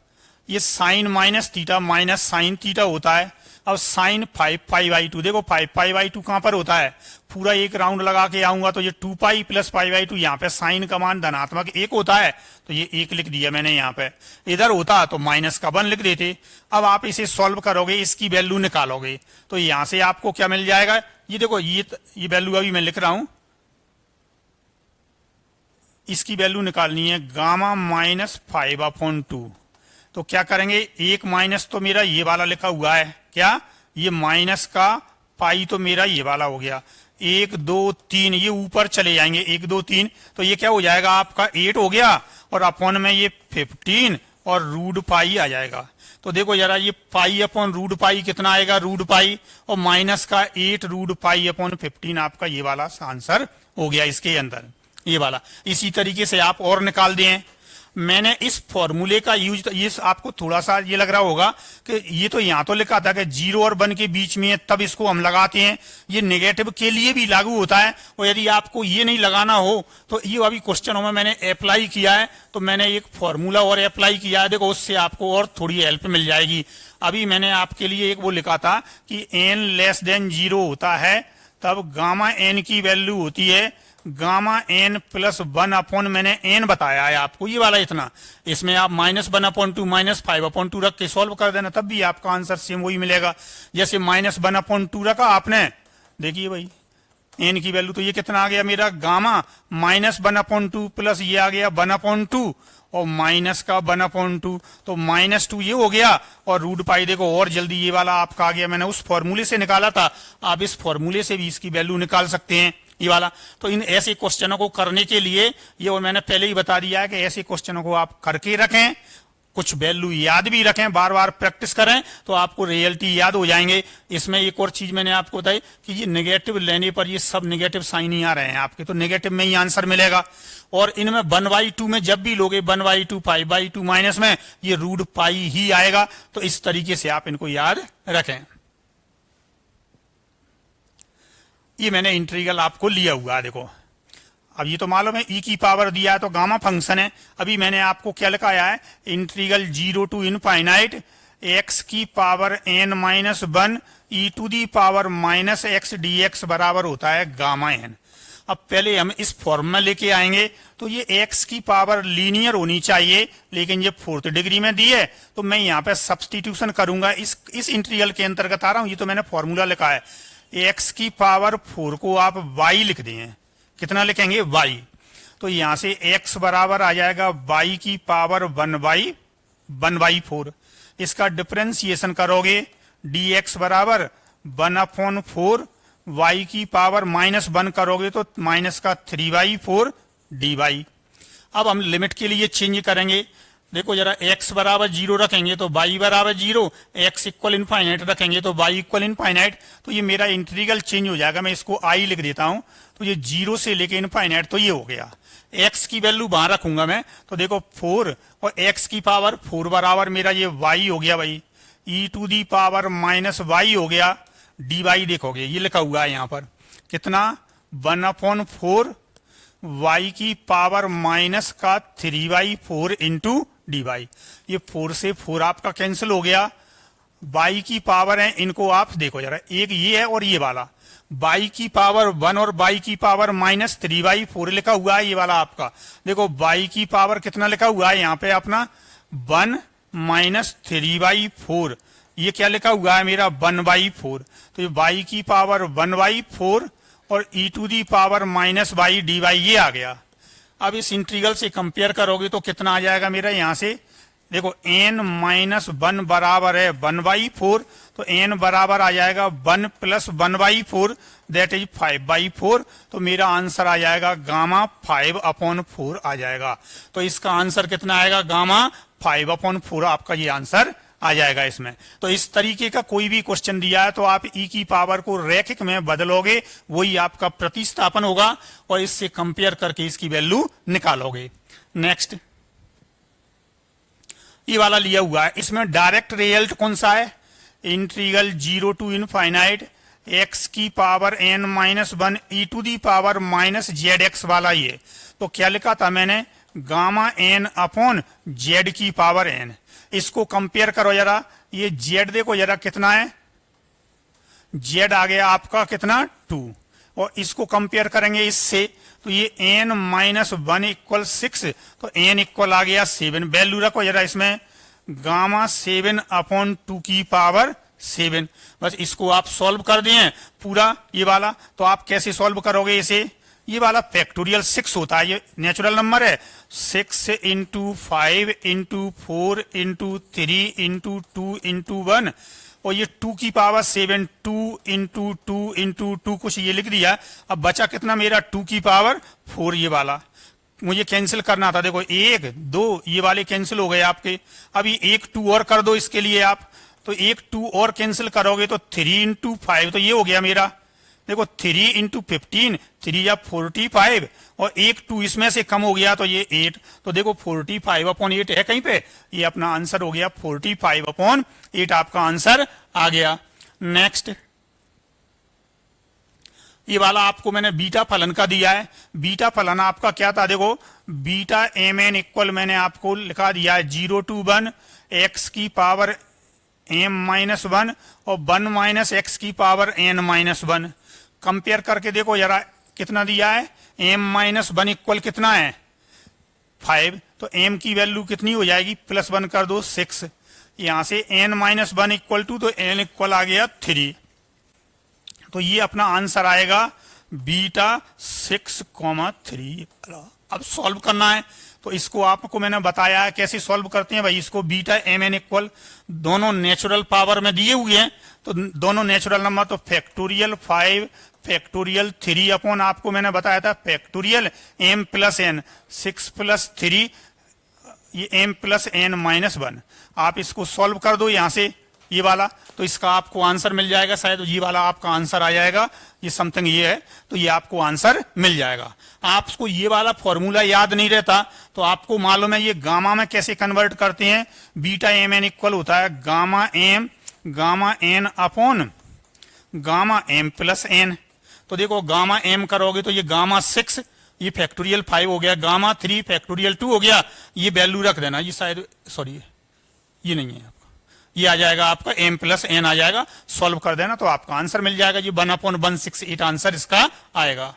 ये sine minus theta minus sine theta होता है। अब साइन 5 पाई/2 देखो 5 पाई/2 कहां पर होता है पूरा एक राउंड लगा के आऊंगा तो ये 2 पाई + पाई/2 यहाँ पे साइन का मान धनात्मक 1 होता है तो ये 1 लिख दिया मैंने यहाँ पे। इधर होता तो माइनस का 1 लिख देते। अब आप इसे सॉल्व करोगे इसकी वैल्यू निकालोगे तो यहाँ से आपको क्या मिल जाएगा ये देखो ये वैल्यू अभी मैं लिख रहा हूं इसकी वैल्यू निकालनी है गामा माइनस 5/2 तो क्या करेंगे, एक माइनस तो मेरा ये वाला लिखा हुआ है, क्या ये माइनस का पाई तो मेरा ये वाला हो गया, 1 2 3 ये ऊपर चले जाएंगे, 1 2 3, तो ये क्या हो जाएगा आपका 8 हो गया, और अपॉन में ये 15 और रूट पाई आ जाएगा। तो देखो जरा ये पाई अपॉन रूट पाई कितना आएगा, रूट पाई और माइनस का 8 रूट पाई अपॉन 15, आपका ये वाला आंसर हो गया इसके अंदर, ये वाला। इसी तरीके से आप और निकाल दें। मैंने इस फॉर्मूले का यूज, ये आपको थोड़ा सा ये लग रहा होगा कि ये तो यहां तो लिखा था कि 0 और 1 के बीच में है तब इसको हम लगाते हैं, ये नेगेटिव के लिए भी लागू होता है, और यदि आपको ये नहीं लगाना हो तो ये अभी क्वेश्चनों में मैंने अप्लाई किया है, तो मैंने एक फॉर्मूला और अप्लाई किया है, देखो उससे आपको और थोड़ी हेल्प मिल जाएगी। अभी मैंने आपके लिए एक वो लिखा था कि n लेस देन 0 होता है तब गामा n की वैल्यू होती है गामा n प्लस 1 अपॉन, मैंने n बताया है आपको ये वाला इतना, इसमें आप -1 अपॉन 2 -5 अपॉन 2 रख के सॉल्व कर देना, तब भी आपका आंसर सेम वही मिलेगा। जैसे -1 अपॉन 2 रखा आपने, देखिए भाई n की वैल्यू तो ये कितना आ गया मेरा गामा -1 अपॉन 2 प्लस ये आ गया 1 अपॉन 2 और माइनस का 1 अपॉन 2, तो -2 ये हो गया, और रूट पाई देखो और जल्दी ये वाला आपका आ गया, मैंने उस फॉर्मूले से निकाला था, आप इस फॉर्मूले से भी इसकी वैल्यू निकाल सकते हैं ये वाला। तो इन ऐसे क्वेश्चनों को करने के लिए ये, और मैंने पहले ही बता दिया है कि ऐसे क्वेश्चनों को आप करके रखें, कुछ वैल्यू याद भी रखें, बार बार प्रैक्टिस करें तो आपको रियलिटी याद हो जाएंगे। इसमें एक और चीज मैंने आपको बताई कि ये नेगेटिव लेने पर ये सब नेगेटिव साइन ही आ रहे हैं आपके, तो नेगेटिव में ही आंसर मिलेगा। और इनमें 1/2 में जब भी लोगे 1/2 π/2 माइनस में ये रूट पाई ही आएगा, तो इस तरीके से आप इनको याद रखें। ये मैंने इंटीग्रल आपको लिया हुआ है, देखो अब ये तो मालूम है e की पावर दिया है तो गामा फंक्शन है। अभी मैंने आपको क्या लिखाया है, इंटीग्रल 0 टू इनफाइनाइट x की power n-1 e to the power -x dx बराबर होता है गामा n। अब पहले हम इस फॉर्म में लेके आएंगे, तो ये x की पावर लीनियर होनी चाहिए, लेकिन ये 4th डिग्री में दी है, तो मैं यहाँ पे सब्सटीट्यूशन करूंगा, इस इंटीग्रल के अंतर्गत आ रहा हूं, ये तो मैंने फॉर्मूला लिखा है, x की पावर 4 को आप y लिख दें, कितना लिखेंगे y, तो यहां से x बराबर आ जाएगा y की पावर 1/4, इसका डिफरेंशिएशन करोगे dx बराबर 1/4, y की पावर -1 करोगे तो माइनस का 3/4 dy। अब हम लिमिट के लिए चेंज करेंगे, देखो जरा x बराबर 0 रखेंगे तो y बराबर 0, x इक्वल इनफाइनाइट रखेंगे तो y इक्वल इनफाइनाइट, तो ये मेरा इंटीग्रल चेंज हो जाएगा, मैं इसको i लिख देता हूं, तो ये 0 से लेके इनफाइनाइट, तो ये हो गया। x की वैल्यू वहां रखूंगा मैं, तो देखो 4 और x की पावर 4 बराबर मेरा ये y हो गया भाई, e to the power -y हो गया, dy देखोगे ये लिखा हुआ है यहाँ पर कितना 1/4 y की पावर माइनस का 3/4 इंटू डी वाई, ये 4 से 4 आपका कैंसिल हो गया, y की पावर है, इनको आप देखो जरा, एक ये है और ये वाला, y की पावर 1 और y की पावर -3/4 लिखा हुआ है ये वाला आपका, देखो y की पावर कितना लिखा हुआ है यहाँ पे अपना 1 -3/4, ये क्या लिखा हुआ है मेरा 1/4, तो ये y की पावर 1/4 और e to the power -y dy ये आ गया। अब इस इंटीग्रल से कंपेयर करोगे तो कितना आ जाएगा मेरा, यहाँ से देखो n-1 बराबर है 1/4, तो n बराबर आ जाएगा 1 + 1/4 दैट इज 5/4, तो मेरा आंसर आ जाएगा गामा 5/4 आ जाएगा। तो इसका आंसर कितना आएगा, गामा 5/4 आपका ये आंसर आ जाएगा इसमें। तो इस तरीके का कोई भी क्वेश्चन दिया है तो आप e की पावर को रैखिक में बदलोगे, वही आपका प्रतिस्थापन होगा और इससे कंपेयर करके इसकी वैल्यू निकालोगे। नेक्स्ट ये वाला लिया हुआ है, इसमें डायरेक्ट रिजल्ट कौन सा है, इंटीग्रल 0 टू इनफाइनाइट x की power n-1 e to the power -zx वाला ये, तो क्या लिखा था मैंने, गामा n अपॉन z की पावर n। इसको कंपेयर करो जरा, ये z देखो जरा कितना है, z आ गया आपका कितना 2, और इसको कंपेयर करेंगे इससे, तो ये n-1 इक्वल 6, तो n इक्वल आ गया 7, वैल्यू रखो जरा इसमें, गामा 7/2 की पावर 7। बस इसको आप सॉल्व कर दिए पूरा ये वाला, तो आप कैसे सॉल्व करोगे इसे, ये वाला फैक्टोरियल 6 होता है, ये नेचुरल नंबर है। 6 into 5 into 4 into 3 into 2 into 1, और ये 2 की पावर 7, 2 इंटू 2 इंटू 2 कुछ ये लिख दिया। अब बचा कितना मेरा 2 की पावर 4, ये वाला मुझे कैंसिल करना था। देखो 1 2 ये वाले कैंसिल हो गए आपके। अभी 1 2 और कर दो इसके लिए आप, तो 1 2 और कैंसिल करोगे तो 3 इंटू 5, तो ये हो गया मेरा। देखो 3 इंटू 15, 3 या 45, और 1 2 इसमें से कम हो गया तो ये 8। तो देखो 45/8 है कहीं पे, ये अपना आंसर हो गया 45/8 आपका आंसर आ गया। नेक्स्ट, ये वाला आपको मैंने बीटा फलन का दिया है। बीटा फलन आपका क्या था, देखो बीटा mn इक्वल मैंने आपको लिखा दिया है 0 to 1 x की पावर m-1 और 1 माइनस एक्स की पावर n-1। कंपेयर करके देखो जरा कितना दिया है, m-1 इक्वल कितना है 5, तो m की वैल्यू कितनी हो जाएगी, +1 कर दो 6, यहां से n-1 इक्वल टू, तो n इक्वल आ गया 3। तो ये अपना आंसर आएगा बीटा 6,3। अब सॉल्व करना है, तो इसको आपको मैंने बताया है कैसे सॉल्व करते हैं भाई। इसको बीटा mn इक्वल दोनों नेचुरल पावर में दिए हुए हैं, तो दोनों नेचुरल नंबर, तो फैक्टोरियल 5 फैक्टोरियल 3 अपॉन आपको मैंने बताया था फैक्टोरियल m प्लस n, 6 + 3 ये m प्लस n-1। आप इसको सॉल्व कर दो यहां से ये वाला, तो इसका आपको आंसर मिल जाएगा। शायद ये वाला आपका आंसर आ जाएगा, ये समथिंग ये है, तो ये आपको आंसर मिल जाएगा। आपको ये वाला फॉर्मूला याद नहीं रहता तो आपको मालूम है ये गामा में कैसे कन्वर्ट करते हैं। बीटा mn इक्वल होता है gamma n upon gamma m plus n। तो देखो गामा m करोगे तो ये गामा 6, ये फैक्टोरियल 5 हो गया, गामा 3 फैक्टोरियल 2 हो गया, ये वैल्यू रख देना। ये शायद सॉरी ये नहीं है, ये आ जाएगा आपका m प्लस n आ जाएगा, सॉल्व कर देना तो आपका आंसर मिल जाएगा। ये 1/168 आंसर इसका आएगा।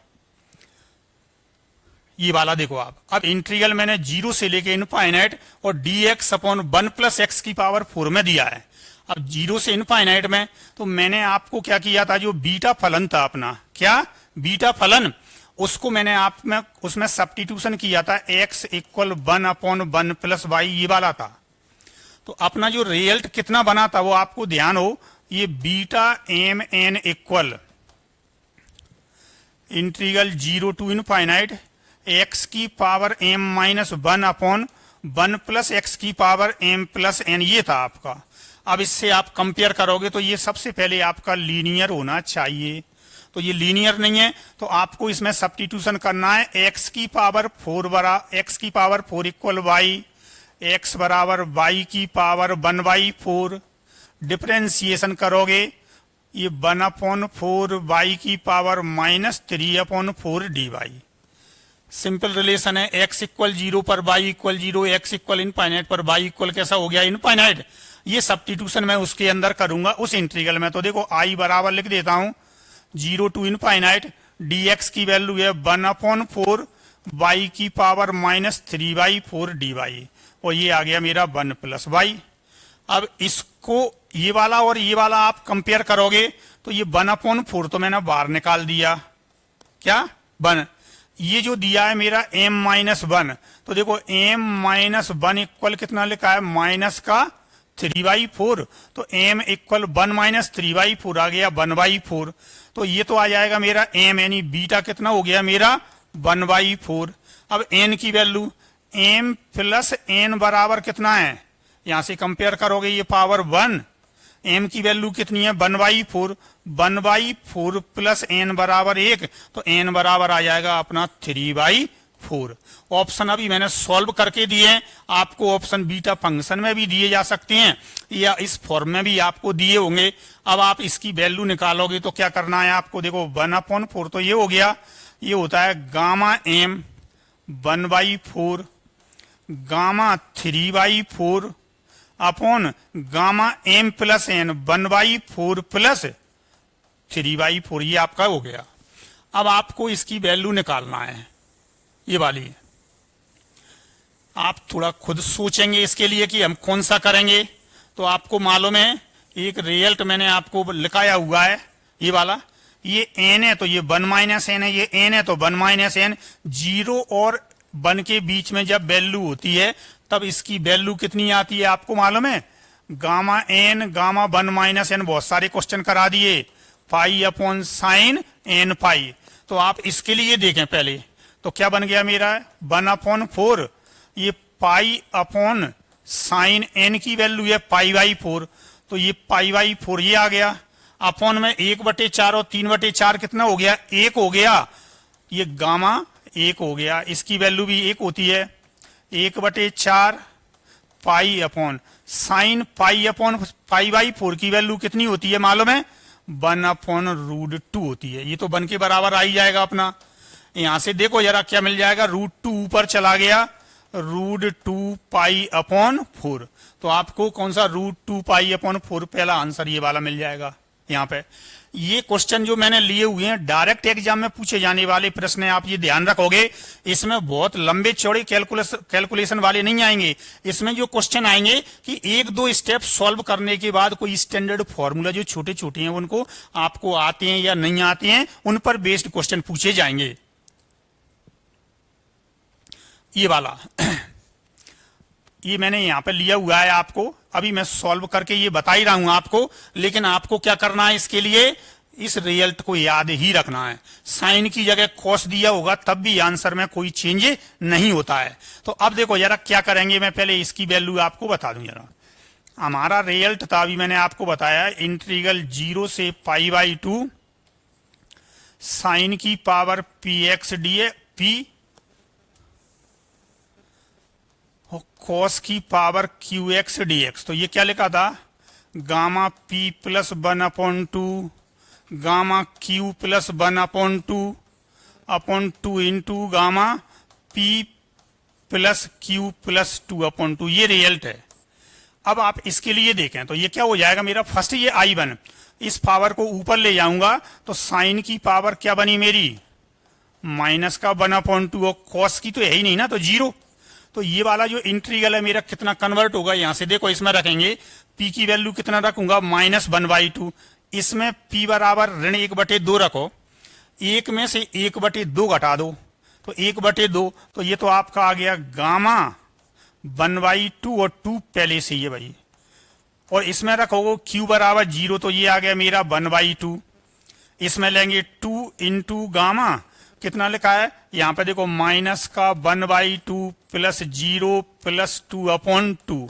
ये वाला देखो आप, अब इंटीग्रल मैंने 0 से लेके इनफाइनाइट और dx अपॉन 1 + x की पावर 4 में दिया है। अब 0 से इनफाइनाइट में तो मैंने आपको क्या किया था, जो बीटा फलन था अपना, क्या बीटा फलन, उसको मैंने आप में उसमें सब्स्टिट्यूशन किया था, x इक्वल 1/1 + y ये वाला था। तो अपना जो रिजल्ट कितना बना था वो आपको ध्यान हो, ये beta mn equal integral 0 to infinite x की पावर m-1 अपॉन 1 + x की पावर m प्लस n, ये था आपका। अब इससे आप कंपेयर करोगे तो ये सबसे पहले आपका लीनियर होना चाहिए, तो ये लीनियर नहीं है, तो आपको इसमें सब्स्टिट्यूशन करना है। x की पावर 4 इक्वल y, x बराबर y की पावर 1/4, डिफरेंशिएशन करोगे ये 1/4 y की पावर -3/4 dy। सिंपल रिलेशन है, x इक्वल 0 पर y equal 0, x equal infinite पर y इक्वल कैसा हो गया इनफाइनाइट। ये सब्स्टिट्यूशन मैं उसके अंदर करूंगा उस इंटीग्रल में। तो देखो i बराबर लिख देता हूं 0 to इनफाइनाइट, dx की वैल्यू है 1/4 y की पावर -3/4 dy, और ये आ गया मेरा 1 + y। अब इसको ये वाला और ये वाला आप कंपेयर करोगे तो ये 1/4 तो मैंने बाहर निकाल दिया, क्या 1, ये जो दिया है मेरा m-1, तो देखो m-1 इक्वल कितना लिखा है, -3/4, तो m इक्वल 1 - 3/4 आ गया 1/4। तो ये तो आ जाएगा मेरा m, यानी बीटा कितना हो गया मेरा 1/4। अब n की वैल्यू m प्लस n बराबर कितना है, यहां से कंपेयर करोगे ये पावर 1, m की वैल्यू कितनी है 1/4, 1/4 प्लस n बराबर 1, तो n बराबर आ जाएगा अपना 3/4। ऑप्शन अभी मैंने सॉल्व करके दिए हैं, आपको ऑप्शन बीटा फंक्शन में भी दिए जा सकते हैं या इस फॉर्म में भी आपको दिए होंगे। अब आप इसकी वैल्यू निकालोगे तो क्या करना है आपको, देखो 1/4 तो ये हो गया, ये होता है gamma m 1/4 gamma 3/4 upon gamma m plus n 1/4 plus 3/4, ये आपका हो गया। अब आपको इसकी वैल्यू निकालना है, ये वाली। आप थोड़ा खुद सोचेंगे इसके लिए कि हम कौन सा करेंगे, तो आपको मालूम है एक रिजल्ट मैंने आपको लिखाया हुआ है, ये वाला ये n है तो ये 1 माइनस एन है, ये n है तो 1 माइनस एन। 0 और 1 के बीच में जब वैल्यू होती है तब इसकी वैल्यू कितनी आती है आपको मालूम है? Gamma n gamma 1 minus n, बहुत सारे क्वेश्चन करा दिए, pi upon sine n pi. तो आप इसके लिए देखें पहले, तो क्या बन गया मेरा 1 अपॉन 4, ये पाई अपॉन साइन एन की वैल्यू है पाई बाई 4, तो ये पाई बाई 4 ये आ गया। अपॉन में 1/4 और 3/4 कितना हो गया? 1 हो गया। ये गामा 1 हो गया, इसकी वैल्यू भी 1 होती है। 1/4 पाई upon sine pi upon pi by 4 की वैल्यू कितनी होती है मालूम है? 1/√2 होती है। ये तो 1 के बराबर आ ही जाएगा अपना। यहां से देखो जरा क्या मिल जाएगा, √2 ऊपर चला गया, √2 पाई अपॉन 4। तो आपको कौन सा √2 पाई अपॉन 4 पहला आंसर ये वाला मिल जाएगा। यहाँ पे ये क्वेश्चन जो मैंने लिए हुए हैं डायरेक्ट एग्जाम में पूछे जाने वाले प्रश्न है, आप ये ध्यान रखोगे। इसमें बहुत लंबे चौड़े कैलकुलेशन वाले नहीं आएंगे। इसमें जो क्वेश्चन आएंगे कि 1-2 स्टेप सॉल्व करने के बाद कोई स्टैंडर्ड फॉर्मूला जो छोटे छोटे हैं उनको आपको आते हैं या नहीं आते हैं, उन पर बेस्ड क्वेश्चन पूछे जाएंगे। ये वाला ये मैंने यहां पे लिया हुआ है, आपको अभी मैं सॉल्व करके ये बता ही रहा हूं आपको, लेकिन आपको क्या करना है इसके लिए, इस रिजल्ट को याद ही रखना है। साइन की जगह कॉस दिया होगा तब भी आंसर में कोई चेंज नहीं होता है। तो अब देखो जरा क्या करेंगे, मैं पहले इसकी वैल्यू आपको बता दूं जरा। हमारा रिजल्ट था, अभी मैंने आपको बताया, इंटीग्रल 0 से π/2 साइन की power px dx p cos की पावर qx dx। तो ये क्या लिखा था, gamma p plus 1/2 gamma q plus 1/2 upon 2 into gamma p plus q plus 2/2। ये रिजल्ट है। अब आप इसके लिए देखें तो ये क्या हो जाएगा मेरा, फर्स्ट ये I1, इस पावर को ऊपर ले जाऊंगा तो साइन की पावर क्या बनी मेरी, माइनस का 1/2, और कॉस की तो है ही नहीं ना, तो 0। तो ये वाला जो इंटीग्रल है मेरा कितना कन्वर्ट होगा, यहां से देखो इसमें रखेंगे p की वैल्यू कितना रखूंगा, -1/2। इसमें p बराबर ऋण 1/2 रखो, 1 में से 1/2 घटा दो तो 1/2, तो ये तो आपका आ गया गामा 1/2 और 2 पहले से ही है भाई, और इसमें रखोगे q बराबर 0, तो ये आ गया मेरा 1/2। इसमें लेंगे 2 इंटू गामा, कितना लिखा है यहां पे देखो, माइनस का 1/2 प्लस 0 प्लस 2/2।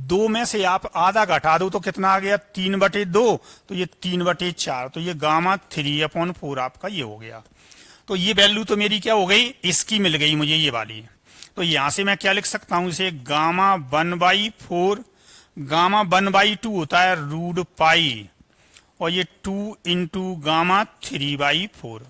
2 में से आप आधा घटा दो तो कितना आ गया, 3/2, तो ये 3/4, तो ये गामा 3/4 आपका ये हो गया। तो ये वैल्यू तो मेरी क्या हो गई, इसकी मिल गई मुझे ये वाली। तो यहां से मैं क्या लिख सकता हूं इसे, गामा 1/4, गामा 1/2 होता है √π, और ये 2 इंटू गामा 3/4।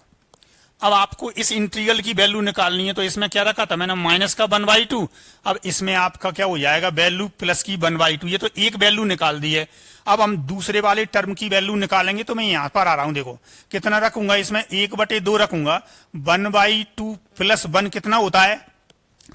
अब आपको इस इंटीग्रल की वैल्यू निकालनी है, तो इसमें क्या रखा था मैंने, माइनस का 1/2। अब इसमें आपका क्या हो जाएगा वैल्यू, प्लस की 1/2। ये तो एक वैल्यू निकाल दी है। अब हम दूसरे वाले टर्म की वैल्यू निकालेंगे, तो मैं यहां पर आ रहा हूं, देखो कितना रखूंगा, इसमें 1/2 रखूंगा, 1/2 प्लस 1 कितना होता है,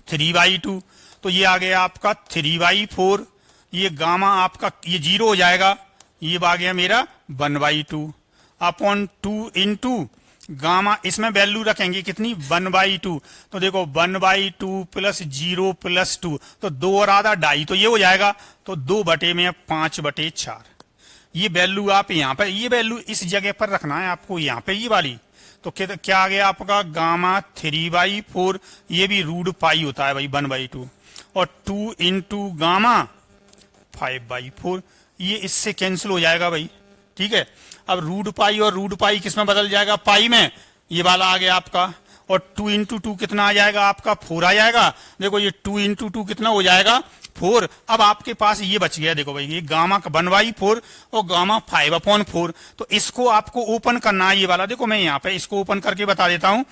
3/2। तो ये आ गया आपका 3/4। ये गामा आपका ये 0 हो जाएगा, ये आ गया मेरा 1/2 अपॉन 2 इंटू गामा, इसमें वैल्यू रखेंगे कितनी, 1/2। तो देखो 1/2 प्लस 0 प्लस 2, तो 2 और आधा 2.5, तो ये हो जाएगा, तो 2/5/4। ये वैल्यू आप यहाँ पे, ये वैल्यू इस जगह पर रखना है आपको, यहाँ पे ये वाली। तो क्या आ गया आपका, गामा 3/4, ये भी √π होता है भाई 1/2, और 2 इंटू गामा 5/4, ये इससे कैंसिल हो जाएगा भाई, ठीक है। अब √π और √π किस में बदल जाएगा, पाई में, ये वाला आ गया आपका, और 2 इंटू 2 कितना आ जाएगा आपका, 4 आ जाएगा। देखो ये 2 इंटू 2 कितना हो जाएगा, 4। अब आपके पास ये बच गया, देखो भाई ये गामा का 1/4 और गामा 5/4। तो इसको आपको ओपन करना है, ये वाला देखो मैं यहाँ पे इसको ओपन करके बता देता हूँ।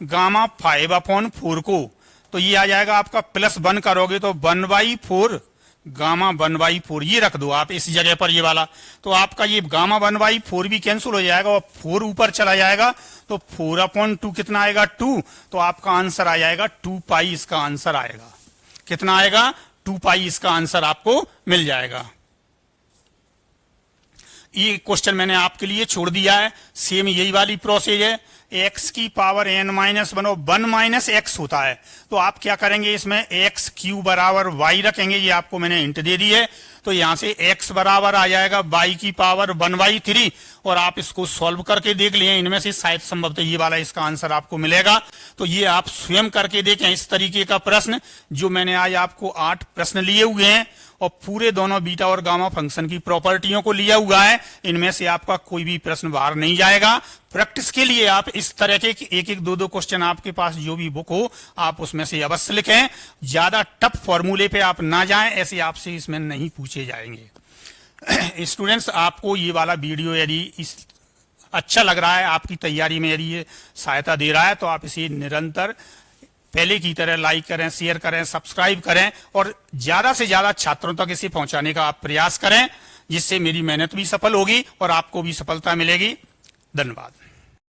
गामा 5/4 को, तो ये आ जाएगा आपका, प्लस 1 करोगे तो 1/4 गामा 1/4, ये रख दो आप इस जगह पर ये वाला। तो आपका ये गामा 1/4 भी कैंसिल हो जाएगा, और 4 ऊपर चला जाएगा, तो 4/2 कितना आएगा, 2। तो आपका आंसर आ जाएगा 2π, इसका आंसर आएगा कितना आएगा, 2π इसका आंसर आपको मिल जाएगा। ये क्वेश्चन मैंने आपके लिए छोड़ दिया है, सेम यही वाली प्रोसेस है। एक्स की पावर एन माइनस वन और वन माइनस एक्स होता है, तो आप क्या करेंगे, इसमें एक्स क्यू बराबर वाई रखेंगे, ये आपको मैंने हिंट दे दी है। तो यहां से एक्स बराबर आ जाएगा वाई की पावर वन बाई थ्री, और आप इसको सॉल्व करके देख लिए, इनमें से शायद संभवतः ये वाला इसका आंसर आपको मिलेगा। तो ये आप स्वयं करके देखें इस तरीके का प्रश्न, जो मैंने आज आपको 8 प्रश्न लिए हुए हैं और पूरे दोनों बीटा और गामा फंक्शन की प्रॉपर्टियों को लिया हुआ है। इनमें से आपका कोई भी प्रश्न बाहर नहीं जाएगा। प्रैक्टिस के लिए आप इस तरह के एक एक दो क्वेश्चन आपके पास जो भी बुक हो आप उसमें से अवश्य लिखें। ज्यादा टफ फॉर्मूले पे आप ना जाएं, ऐसे आपसे इसमें नहीं पूछे जाएंगे। स्टूडेंट्स, आपको ये वाला वीडियो यदि इस अच्छा लग रहा है, आपकी तैयारी में यदि ये सहायता दे रहा है, तो आप इसे निरंतर पहले की तरह लाइक करें, शेयर करें, सब्सक्राइब करें और ज्यादा से ज्यादा छात्रों तक इसे पहुंचाने का आप प्रयास करें, जिससे मेरी मेहनत भी सफल होगी और आपको भी सफलता मिलेगी। धन्यवाद।